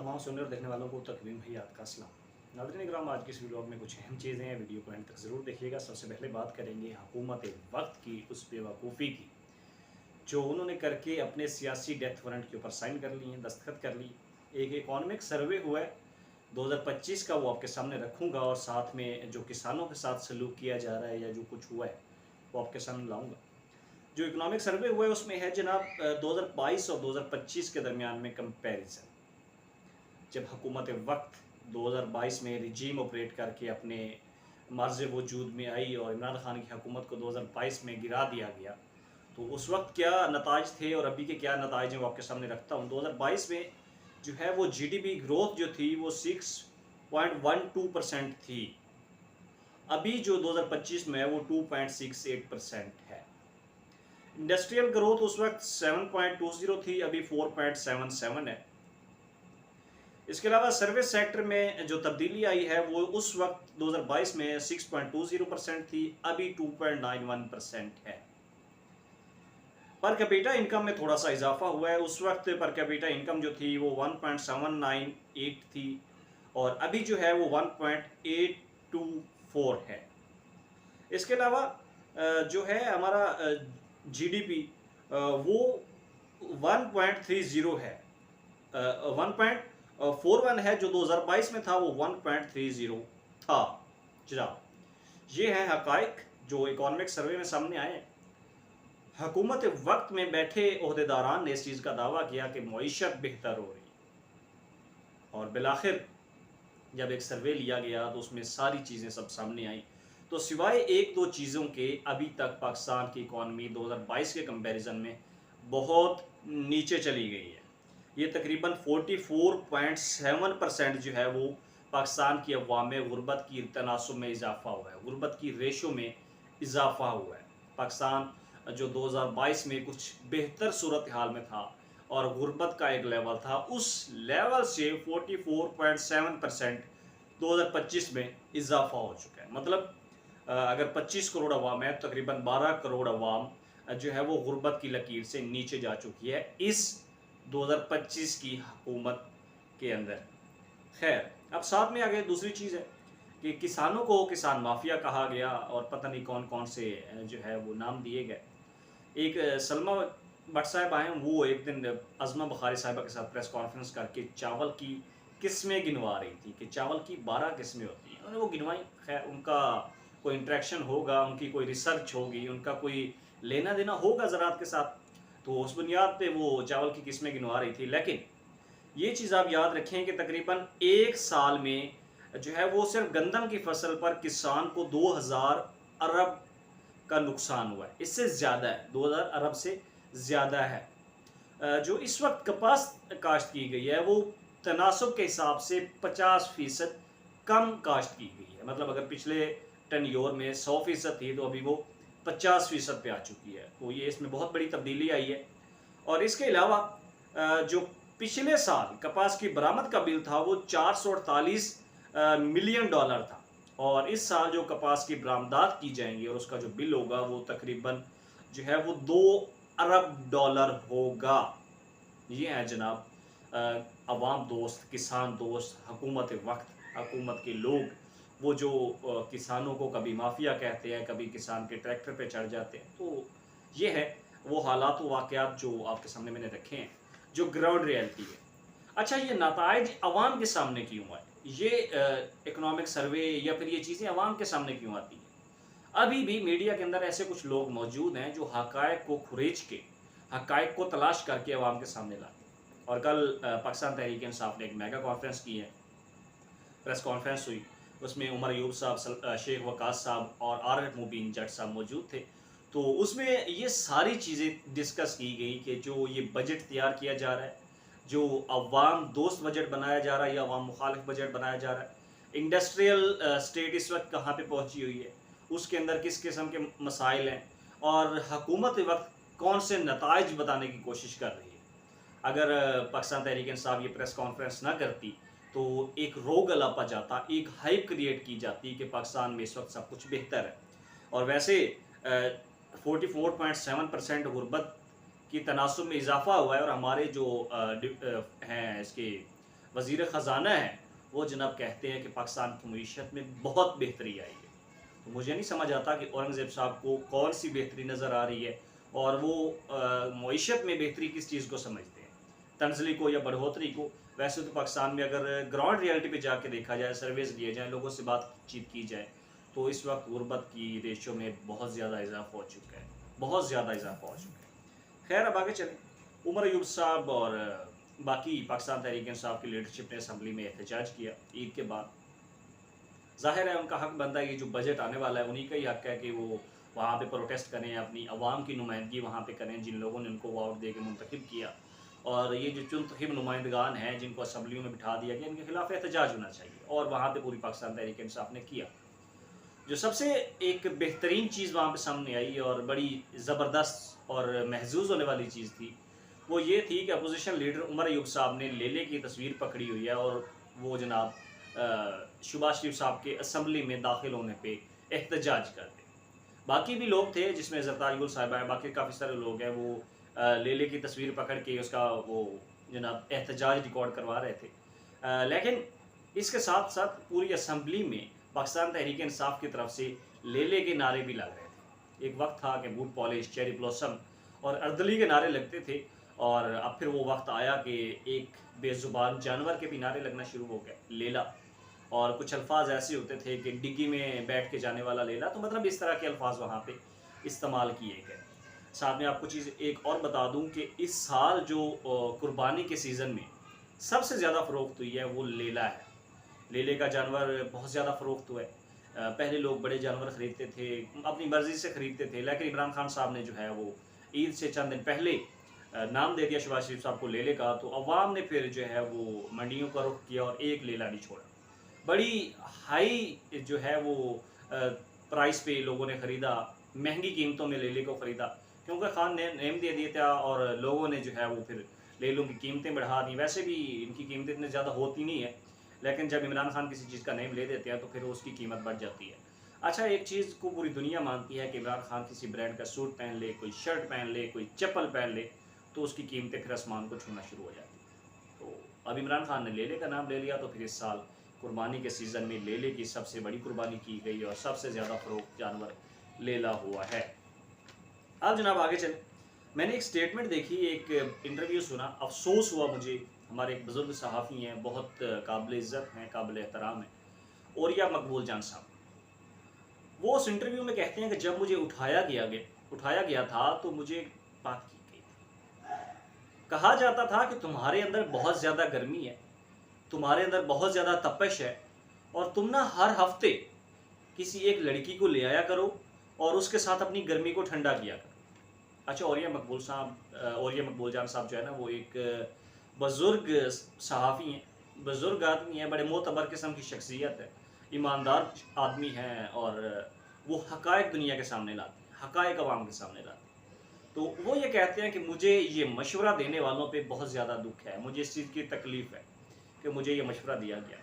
तमाम सुनने और देखने वालों को तकरीम हयात का सलाम। नाज़रीन इकराम, आज की इस व्लॉग में कुछ अहम चीज़ें हैं, वीडियो को एंड तक ज़रूर देखिएगा। सबसे पहले बात करेंगे हुकूमत वक्त की उस बेवकूफ़ी की जो उन्होंने करके अपने सियासी डेथ वारंट के ऊपर साइन कर लिए हैं, दस्तखत कर ली। एक इकॉनमिक सर्वे हुआ है 2025 का, वो आपके सामने रखूँगा और साथ में जो किसानों के साथ सलूक किया जा रहा है या जो कुछ हुआ है वो आपके सामने लाऊँगा। जो इकनॉमिक सर्वे हुआ है उसमें है जनाब 2022 और 2025 के दरमियान में कंपैरिजन। जब हुकूमत वक्त 2022 में रिजीम ऑपरेट करके अपने मर्ज़ वजूद में आई और इमरान खान की हुकूमत को 2022 में गिरा दिया गया, तो उस वक्त क्या नताइज थे और अभी के क्या नताइज हैं वो आपके सामने रखता हूँ। 2022 में जो है वो जीडीपी ग्रोथ जो थी वो 6.12% थी। अभी जो 2025 में है वो 2.68% है। इंडस्ट्रियल ग्रोथ उस वक्त 7.20 थी, अभी 4.77 है। इसके अलावा सर्विस सेक्टर में जो तब्दीली आई है वो उस वक्त 2022 में 6.20% थी, अभी 2.91% है। पर कैपिटा इनकम में थोड़ा सा इजाफा हुआ है। उस वक्त पर कैपिटा इनकम जो थी वो 1.798 थी और अभी जो है वो 1.824 है। इसके अलावा जो है हमारा जीडीपी वो 1.30 है, 1.41 है। जो 2022 में था वो 1.30 था। जनाब, ये है हकाइक जो इकॉनमिक सर्वे में सामने आए। हुकूमत वक्त में बैठे ओहदेदारान ने इस चीज़ का दावा किया कि मईशत बेहतर हो रही, और बिलाखिर जब एक सर्वे लिया गया तो उसमें सारी चीज़ें सब सामने आई। तो सिवाय एक दो चीज़ों के अभी तक पाकिस्तान की इकॉनमी 2022 के कंपैरिजन में बहुत नीचे चली गई है। ये तकरीबन 44.7% जो है वो पाकिस्तान की अवाम में गुर्बत की तनासुब में इजाफा हुआ है, गुर्बत की रेशो में इजाफा हुआ है। पाकिस्तान जो 2022 में कुछ बेहतर सूरत हाल में था और गुर्बत का एक लेवल था, उस लेवल से 44.7% 2025 में इजाफा हो चुका है। मतलब अगर 25 करोड़ अवाम है, तकरीबन 12 करोड़ अवाम जो है वो गुर्बत की लकीर से नीचे जा चुकी है इस 2025 की हुकूमत के अंदर। खैर, अब साथ में आगे दूसरी चीज़ है कि किसानों को किसान माफिया कहा गया और पता नहीं कौन कौन से जो है वो नाम दिए गए। एक सलमा भट्ट साहब आए, वो एक दिन अज़मा बुखारी साहिबा के साथ प्रेस कॉन्फ्रेंस करके चावल की किस्में गिनवा रही थी कि चावल की 12 किस्में होती हैं। उन्होंने वो गिनवाई। खैर, उनका कोई इंटरेक्शन होगा, उनकी कोई रिसर्च होगी, उनका कोई लेना देना होगा ज़राअत के साथ, तो उस बुनियाद पे वो चावल की किस्में गिनवा रही थी। लेकिन ये चीज़ आप याद रखें कि तकरीबन एक साल में जो है वो सिर्फ गंदम की फसल पर किसान को 2000 अरब का नुकसान हुआ है। इससे ज़्यादा है, 2000 अरब से ज़्यादा है। जो इस वक्त कपास काश्त की गई है वो तनासब के हिसाब से 50% कम काश्त की गई है। मतलब अगर पिछले टेन्योर में 100% थी तो अभी वो 50% पे आ चुकी है। तो ये इसमें बहुत बड़ी तब्दीली आई है। और इसके अलावा जो पिछले साल कपास की बरामद का बिल था वो 448 मिलियन डॉलर था, और इस साल जो कपास की बरामदात की जाएंगी और उसका जो बिल होगा वो तकरीबन जो है वो 2 अरब डॉलर होगा। ये है जनाब अवाम दोस्त, किसान दोस्त, हुकूमत वक्त, हुकूमत के लोग, वो जो किसानों को कभी माफिया कहते हैं, कभी किसान के ट्रैक्टर पे चढ़ जाते हैं। तो ये है वो हालात व वाक़यात जो आपके सामने मैंने रखे हैं, जो ग्राउंड रियलिटी है। अच्छा, ये नताइज अवाम के सामने क्यों आए? ये इकोनॉमिक सर्वे या फिर ये चीज़ें अवाम के सामने क्यों आती हैं? अभी भी मीडिया के अंदर ऐसे कुछ लोग मौजूद हैं जो हक़ाइक़ को खुरेज के, हक़ाइक़ को तलाश करके अवाम के सामने लाते हैं। और कल पाकिस्तान तहरीक इंसाफ ने एक मेगा कॉन्फ्रेंस की है, प्रेस कॉन्फ्रेंस हुई। उसमें उमर अयूब साहब, शेख वकास साहब और आर मुबीन जट साहब मौजूद थे। तो उसमें ये सारी चीज़ें डिस्कस की गई कि जो ये बजट तैयार किया जा रहा है, जो अवाम दोस्त बजट बनाया जा रहा है या अवाम मुखालिफ बजट बनाया जा रहा है, इंडस्ट्रियल स्टेट इस वक्त कहाँ पे पहुँची हुई है, उसके अंदर किस किस्म के मसाइल हैं और हुकूमत वक्त कौन से नताइज बताने की कोशिश कर रही है। अगर पाकिस्तान तहरीक इंसाफ ये प्रेस कॉन्फ्रेंस ना करती तो एक रोग अलापा जाता, एक हाइप क्रिएट की जाती कि पाकिस्तान में इस वक्त सब कुछ बेहतर है। और वैसे 44.7% गुर्बत की तनासुब में इजाफा हुआ है और हमारे जो हैं इसके वज़ीर ख़ज़ाना हैं, वो जनाब कहते हैं कि पाकिस्तान की मईशत में बहुत बेहतरी आई है। तो मुझे नहीं समझ आता कि औरंगज़ेब साहब को कौन सी बेहतरी नज़र आ रही है और वो मईशत में बेहतरी किस चीज़ को समझते हैं, तंज़ली को या बढ़ोतरी को। वैसे तो पाकिस्तान में अगर ग्राउंड रियलिटी पे जाके देखा जाए, सर्वेस लिए जाएँ, लोगों से बातचीत की जाए, तो इस वक्त गुर्बत की रेशो में बहुत ज़्यादा इजाफा हो चुका है, बहुत ज़्यादा इजाफा हो चुका है। खैर अब आगे चलें। उमर अयूब साहब और बाकी पाकिस्तान तहरीक इंसाफ की लीडरशिप ने असम्बली में एहतजाज किया ईद के बाद। ज़ाहिर है उनका हक बनता है, ये जो बजट आने वाला है उन्हीं का ही हक है कि वो वहाँ पे प्रोटेस्ट करें, अपनी आवाम की नुमाइंदगी वहाँ पे करें, जिन लोगों ने उनको वोट दे के मुंतखब किया। और ये जो चुनतखब नुमाइंदगान हैं जिनको असम्बलियों में बिठा दिया गया, इनके खिलाफ एहतजाज होना चाहिए, और वहाँ पे पूरी पाकिस्तान तहरीक इंसाफ ने किया। जो सबसे एक बेहतरीन चीज़ वहाँ पे सामने आई और बड़ी ज़बरदस्त और महजूज़ होने वाली चीज़ थी, वो ये थी कि अपोजिशन लीडर उमर अयूब साहब ने लेले की तस्वीर पकड़ी हुई है और वो जनाब शहबाज शरीफ साहब के असम्बली में दाखिल होने पे एहतजाज करते। बाकी भी लोग थे जिसमें ज़रदारी गुल साहिबा है, बाकी काफ़ी सारे लोग हैं, वो लेले की तस्वीर पकड़ के उसका वो जनाब एहतजाज रिकॉर्ड करवा रहे थे। लेकिन इसके साथ साथ पूरी असम्बली में पाकिस्तान तहरीक इंसाफ की तरफ से लेले के नारे भी लग रहे थे। एक वक्त था कि बूट पॉलिश, चेरी ब्लॉसम और अर्दली के नारे लगते थे, और अब फिर वो वक्त आया कि एक बेज़ुबान जानवर के भी नारे लगना शुरू हो गए, लेला। और कुछ अल्फाज ऐसे होते थे कि डिग्गी में बैठ के जाने वाला लेला, तो मतलब इस तरह के अल्फाज वहाँ पे इस्तेमाल किए गए। साथ में आपको चीज़ एक और बता दूं कि इस साल जो कुर्बानी के सीज़न में सबसे ज़्यादा फ़रोख्त हुई है वो लेला है। लेले का जानवर बहुत ज़्यादा फ़रोख्त हुआ है। पहले लोग बड़े जानवर ख़रीदते थे, अपनी मर्ज़ी से ख़रीदते थे, लेकिन इमरान खान साहब ने जो है वो ईद से चंद दिन पहले नाम दे दिया शहबाज शरीफ साहब को लेले का, तो अवाम ने फिर जो है वो मंडियों का रुख किया और एक लेला नहीं छोड़ा। बड़ी हाई जो है वो प्राइस पे लोगों ने ख़रीदा, महंगी कीमतों में लेले को ख़रीदा, क्योंकि खान ने नेम दे दिया था और लोगों ने जो है वो फिर लेलों की कीमतें बढ़ा दी। वैसे भी इनकी कीमतें इतनी ज़्यादा होती नहीं है, लेकिन जब इमरान खान किसी चीज़ का नेम ले देते हैं तो फिर उसकी कीमत बढ़ जाती है। अच्छा, एक चीज़ को पूरी दुनिया मानती है कि इमरान खान किसी ब्रांड का सूट पहन ले, कोई शर्ट पहन ले, कोई चप्पल पहन ले, तो उसकी कीमतें फिर आसमान को छूना शुरू हो जाती हैं। तो अब इमरान खान ने लेले का नाम ले लिया, तो फिर इस साल कुर्बानी के सीज़न में लेले की सबसे बड़ी कुर्बानी की गई और सबसे ज़्यादा फ़रोख्त जानवर लेला हुआ है। अब जनाब आगे चलें। मैंने एक स्टेटमेंट देखी, एक इंटरव्यू सुना, अफ़सोस हुआ मुझे। हमारे एक बुज़ुर्ग सहाफ़ी हैं, बहुत काबिल इज़्ज़त हैं, काबिल एहतराम हैं, औरिया मकबूल जान साहब। वो उस इंटरव्यू में कहते हैं कि जब मुझे उठाया गया था तो मुझे एक बात की गई थी। कहा जाता था कि तुम्हारे अंदर बहुत ज़्यादा गर्मी है, तुम्हारे अंदर बहुत ज़्यादा तपश है, और तुम ना हर हफ्ते किसी एक लड़की को ले आया करो और उसके साथ अपनी गर्मी को ठंडा किया करो। अच्छा, औरिया मकबूल जान साहब जो है ना, वो एक बुज़ुर्ग सहाफ़ी हैं, बुज़ुर्ग आदमी हैं, बड़े मोतबर किस्म की शख्सियत है, ईमानदार आदमी हैं, और वो हक़ाइक़ दुनिया के सामने लाते हैं, हक़ाइक़ अवाम के सामने लाते हैं। तो वो ये कहते हैं कि मुझे ये मशवरा देने वालों पे बहुत ज़्यादा दुःख है, मुझे इस चीज़ की तकलीफ़ है कि मुझे ये मशवरा दिया गया।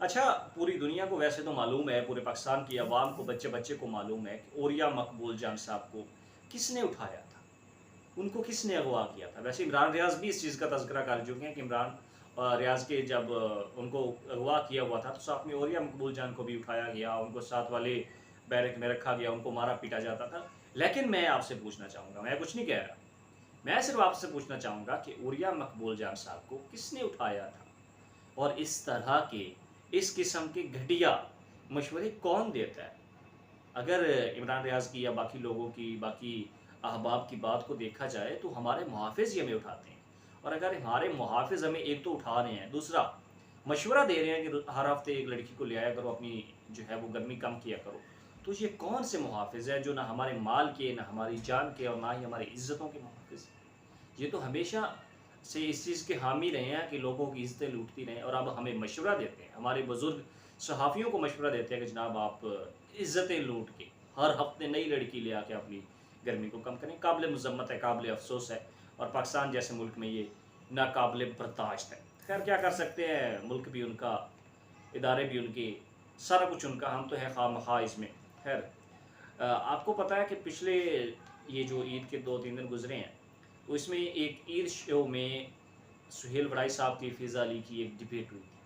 अच्छा, पूरी दुनिया को वैसे तो मालूम है, पूरे पाकिस्तान की आवाम को, बच्चे-बच्चे को मालूम है कि औरिया मकबूल जान साहब को किसने उठाया था, उनको किसने अगवा किया था। वैसे इमरान रियाज़ भी इस चीज़ का तज़किरा कर चुके हैं कि इमरान रियाज़ के जब उनको अगवा किया हुआ था, तो साथ में औरिया मकबूल जान को भी उठाया गया, उनको साथ वाले बैरक में रखा गया, उनको मारा-पीटा जाता था। लेकिन मैं आपसे पूछना चाहूँगा, मैं कुछ नहीं कह रहा, मैं सिर्फ़ आपसे पूछना चाहूँगा कि औरिया मकबूल जान साहब को किसने उठाया था, और इस तरह के, इस किस्म के घटिया मशवरे कौन देता है? अगर इमरान रियाज़ की या बाकी लोगों की, बाकी अहबाब की बात को देखा जाए, तो हमारे मुहाफ़िज़ ही हमें उठाते हैं। और अगर हमारे मुहाफ़िज़ हमें एक तो उठा रहे हैं, दूसरा मशवरा दे रहे हैं कि हर हफ़्ते एक लड़की को ले आया करो, अपनी जो है वो गर्मी कम किया करो, तो ये कौन से मुहाफ़िज़ हैं जो ना हमारे माल के, ना हमारी जान के, और ना ही हमारी इज़्ज़तों के मुहाफ़िज़ हैं? ये तो हमेशा से इस चीज़ के हामी रहे हैं कि लोगों की इज़्ज़तें लूटती रहें, और अब हमें मशवरा देते हैं, हमारे बुज़ुर्ग सहाफ़ियों को मशवरा देते हैं कि जनाब आप इज़्ज़तें लूट के हर हफ़्ते नई लड़की ले आके अपनी गर्मी को कम करें। काबिल मज़म्मत है, काबिल अफ़सोस है, और पाकिस्तान जैसे मुल्क में ये नाकाबिल बर्दाश्त है। खैर क्या कर सकते हैं, मुल्क भी उनका, इदारे भी उनके, सारा कुछ उनका, हम तो हैं खामख़ा इसमें। खैर आपको पता है कि पिछले ये जो ईद के 2-3 दिन गुज़रे हैं, तो इसमें एक ईद शो में सुहेल वड़ाई साहब की फ़िज़ा अली की एक डिबेट हुई थी।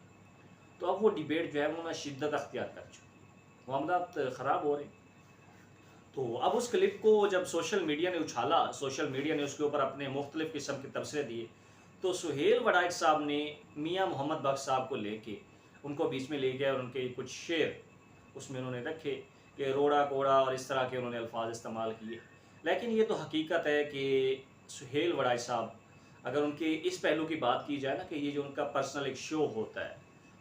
तो अब वो डिबेट जो है वो ना शिद्दत अख्तियार कर चुकी, मामलात ख़राब हो रहे हैं। तो अब उस क्लिप को जब सोशल मीडिया ने उछाला, सोशल मीडिया ने उसके ऊपर अपने मुख्तलिफ़ किस्म के तबसरे दिए, तो सुहेल वड़ाइच साहब ने मियाँ मोहम्मद बख्श साहब को लेके उनको बीच में ले गया और उनके कुछ शेर उसमें उन्होंने रखे कि रोड़ा कोड़ा और इस तरह के उन्होंने अल्फाज इस्तेमाल किए। लेकिन ये तो हकीकत है कि सुहेल वड़ाइच साहब, अगर उनके इस पहलू की बात की जाए ना कि ये जो उनका पर्सनल एक शो होता है,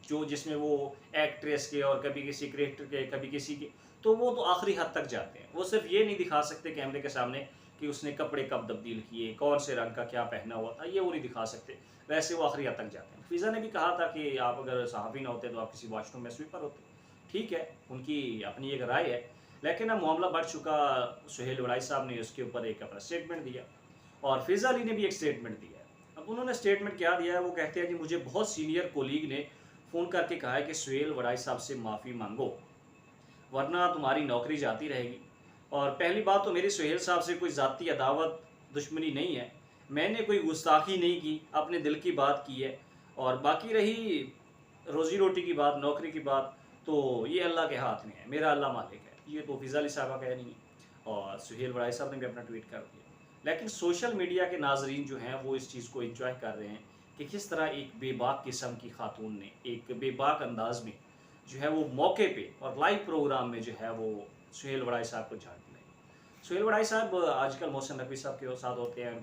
जो जिसमें वो एक्ट्रेस के और कभी किसी क्रिएटर के, कभी किसी के, तो वो तो आखिरी हद तक जाते हैं। वो सिर्फ ये नहीं दिखा सकते कैमरे के सामने कि उसने कपड़े कब तब्दील किए, कौन से रंग का क्या पहना हुआ था, ये वो नहीं दिखा सकते। वैसे वो आखिरी हद तक जाते हैं। फ़िज़ा ने भी कहा था कि आप अगर सहाफ़ी ना होते तो आप किसी वॉशरूम में स्वीपर होते। ठीक है, उनकी अपनी एक राय है। लेकिन अब मामला बढ़ चुका, सुहेल वड़ाई साहब ने उसके ऊपर एक अपना स्टेटमेंट दिया और फ़िज़ा अली ने भी एक स्टेटमेंट दिया है। अब उन्होंने स्टेटमेंट क्या दिया है, वो कहते हैं कि मुझे बहुत सीनियर कोलीग ने फ़ोन करके कहा है कि सुहेल वड़ाई साहब से माफ़ी मांगो, वरना तुम्हारी नौकरी जाती रहेगी। और पहली बात तो मेरी सुहेल साहब से कोई ज़ाती अदावत दुश्मनी नहीं है, मैंने कोई गुस्ताखी नहीं की, अपने दिल की बात की है। और बाकी रही रोज़ी रोटी की बात, नौकरी की बात, तो ये अल्लाह के हाथ में है, मेरा अल्लाह मालिक है। ये तो फ़िज़ा अली साहबा का नहीं है और सुहेल वड़ाई साहब ने भी अपना ट्वीट कर दिया। लेकिन सोशल मीडिया के नाज़रीन जो हैं वो इस चीज़ को एंजॉय कर रहे हैं कि किस तरह एक बेबाक किस्म की खातून ने एक बेबाक अंदाज में जो है वो मौके पे और लाइव प्रोग्राम में जो है वो सुहेल वड़ाई साहब को झाड़ दिलाई। सुहेल वड़ाई साहब आजकल मोहसिन नकवी साहब के साथ होते हैं,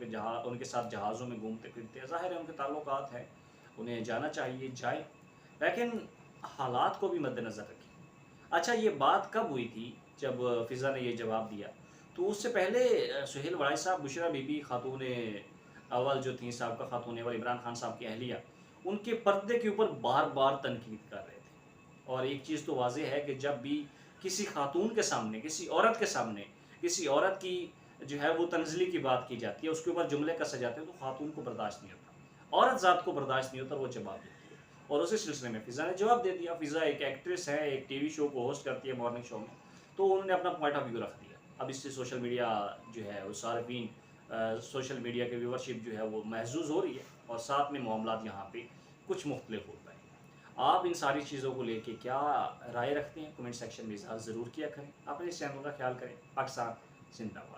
उनके साथ जहाज़ों में घूमते फिरते हैं, ज़ाहिर है उनके ताल्लुकात हैं, उन्हें जाना चाहिए, जाएँ। लेकिन हालात को भी मद्देनज़र रखें। अच्छा, ये बात कब हुई थी जब फ़िज़ा ने ये जवाब दिया? तो उससे पहले सुहेल वड़ाई साहब बुशरा बीबी खातून अव्वल जो थी साबका खातून अव्वल इमरान खान साहब की अहलिया, उनके पर्दे के ऊपर बार-बार तनकीद कर रहे थे। और एक चीज़ तो वाज़ेह है कि जब भी किसी खातून के सामने, किसी औरत के सामने, किसी औरत की जो है वो तंज़ली की बात की जाती है, उसके ऊपर जुमले कसे जाते हैं, तो खातून को बर्दाश्त नहीं होता। औरत ज़ात को बर्दाश्त नहीं होता, वो जवाब देती है। और उसी सिलसिले में फ़िज़ा ने जवाब दे दिया। फ़िज़ा एक एक्ट्रेस है, एक टीवी शो को होस्ट करती है मॉर्निंग शो में, तो उन्होंने अपना पॉइंट ऑफ व्यू रख दिया। अब इससे सोशल मीडिया जो है वो सार्फिन सोशल मीडिया की व्यूवरशिप जो है वो महसूस हो रही है और साथ में मामलात यहाँ पे कुछ मुख्तलिफ हो रहे हैं। आप इन सारी चीज़ों को लेके क्या राय रखते हैं? कमेंट सेक्शन में इज़हार ज़रूर किया करें। अपने इस चैनल का ख्याल करें। पाकिस्तान ज़िंदाबाद।